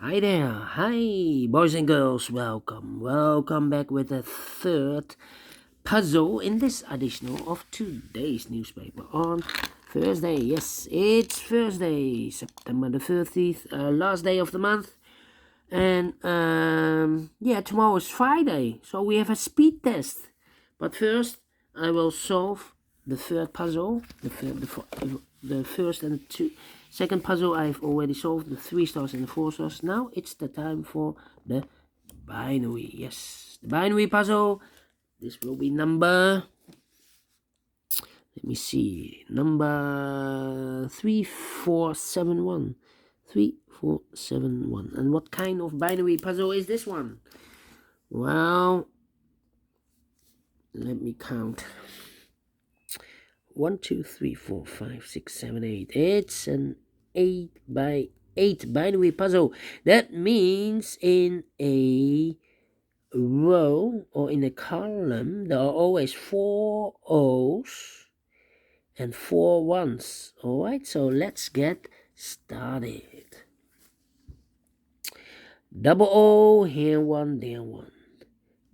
Hi there, hi boys and girls, welcome back with the third puzzle in this edition of today's newspaper on Thursday. Yes, it's Thursday, September the 30th, last day of the month, and yeah, tomorrow is Friday, so we have a speed test. But first, I will solve the third puzzle, the first and second puzzle I've already solved, the 3 stars and the 4 stars. Now it's the time for the binary. Yes, the binary puzzle. This will be number, let me see, number 3471. 3471. And what kind of binary puzzle is this one? Well, let me count. 1, 2, 3, 4, 5, 6, 7, 8. It's an 8 by 8 binary puzzle. That means in a row or in a column there are always 4 O's and 4 ones. Alright, so let's get started. Double O, here one, there one.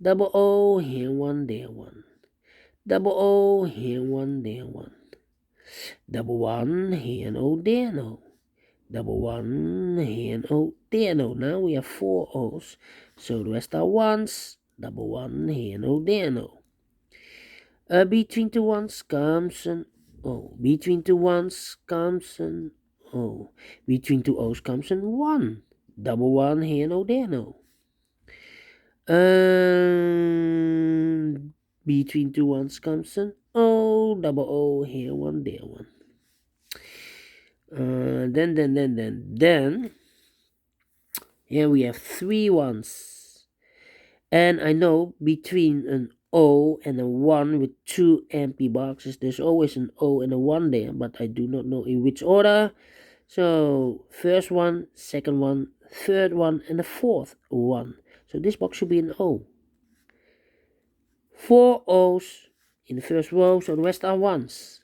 Double O, here one, there one. Double O, here one, there one. Double one, here no, there no. Double one, here no, there no. Now we have 4 O's, so the rest are ones. Double one, here no, there no. Between two ones comes an O. Between two ones comes an O. Between two O's comes an 1. Double one, here no, there no. Between two ones comes an O. Double O, here one, there one. Then here we have 3 ones, and I know between an O and a 1 with 2 empty boxes there's always an O and a 1 there, but I do not know in which order. So first one, second one, third one, and the fourth one. So this box should be an O. 4 O's in the first row, so the rest are ones.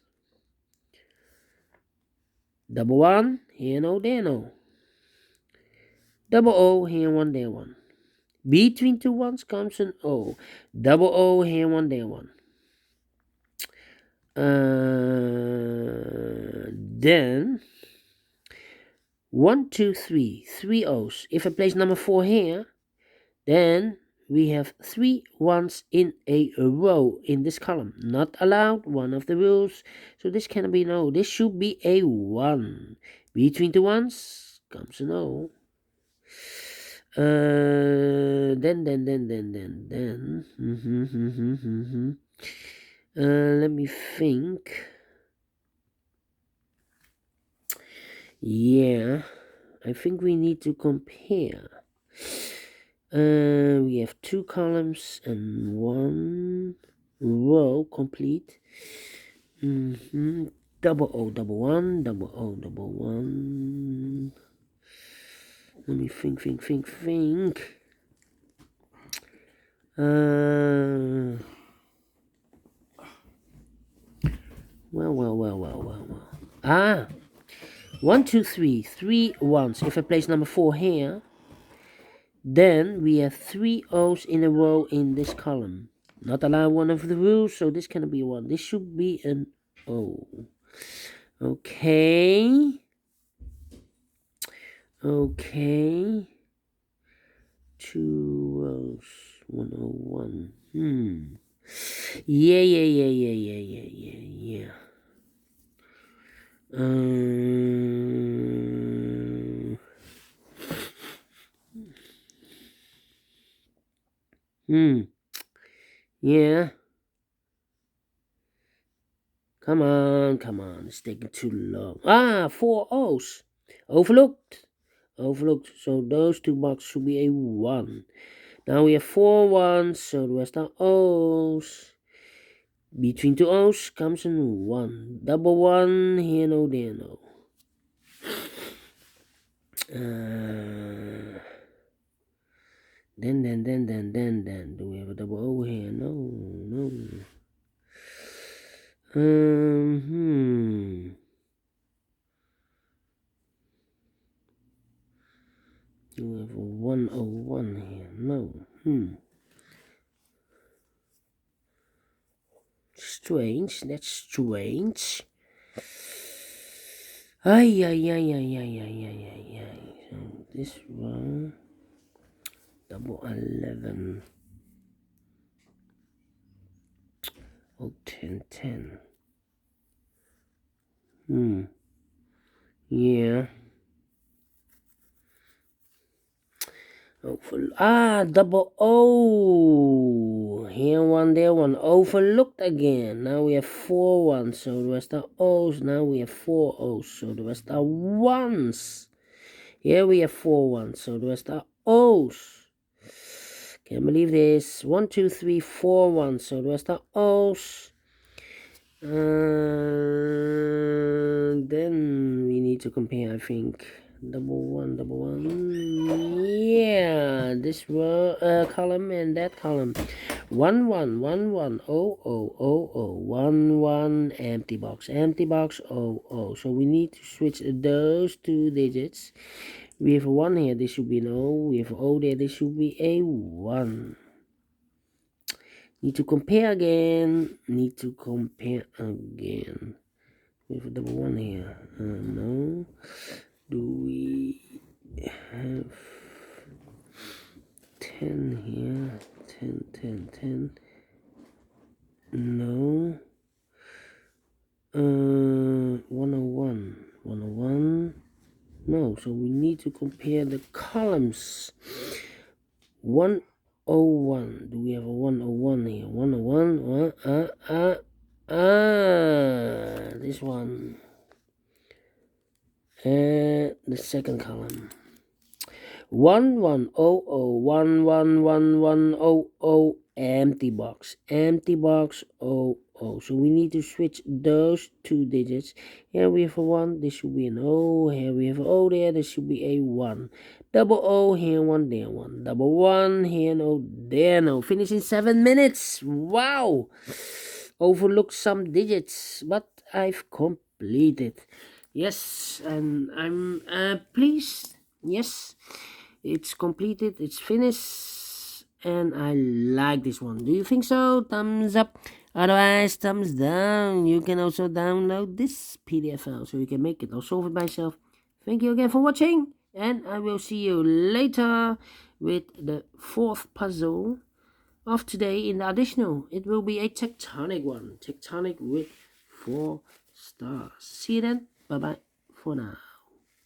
Double one, here no, there no. Double O, here one, there one. Between two ones comes an O. Double O, here one, there one. Then 1, 2, 3, 3 O's. If I place number 4 here, then we have 3 ones in a row in this column. Not allowed, one of the rules. So this cannot be an O. This should be a 1. Between two ones comes an O. Let me think. Yeah, I think we need to compare. We have 2 columns and 1 row complete. Double O, double 1, double O, double 1. Let me think. Well. 1, 2, 3, 3 ones. If I place number 4 here, then we have 3 O's in a row in this column. Not allowed, one of the rules, so this cannot be 1. This should be an O. Okay. 2 rows, 101. Yeah. Yeah. Come on. It's taking too long. 4 O's. Overlooked. So those 2 boxes should be a 1. Now we have 4 ones, so the rest are O's. Between 2 O's comes in 1. Double 1, here no, there no. Then. Do we have a double O here? No. Do we have a 101 here? No. Strange. That's strange. Ay. So this one. Double 11. Oh, 10. Yeah. Double O. Here one, there one. Overlooked again. Now we have 4 ones, so the rest are O's. Now we have 4 O's, so the rest are ones. Here we have 4 ones, so the rest are O's. Can't believe this. 1, 2, 3, 4 ones, so the rest are O's. Then we need to compare, I think. Double one. Yeah, this column and that column. 1, 1, empty box, O. So we need to switch those 2 digits. We have a 1 here, this should be an O. We have an O there, this should be a 1. Need to compare again. We have a double 1 here. No. Do we have 10 here? 10. No. 101. No, so we need to compare the columns. 101. Do we have a 101 here? 101. This one. The second column. 1100. Empty box. O. So we need to switch those 2 digits. Here we have a 1. This should be an O. Here we have an O there. This should be a 1. Double O. Here 1. There 1. Double 1. Here no. There no. Finish in 7 minutes. Wow. Overlooked some digits, but I've completed. Yes, and I'm pleased. Yes, it's completed, it's finished, and I like this one. Do you think so? Thumbs up. Otherwise, thumbs down. You can also download this PDF file so you can make it or solve it by yourself. Thank you again for watching, and I will see you later with the 4th puzzle of today in the additional. It will be a tectonic one. Tectonic with 4 stars. See you then. Bye bye for now.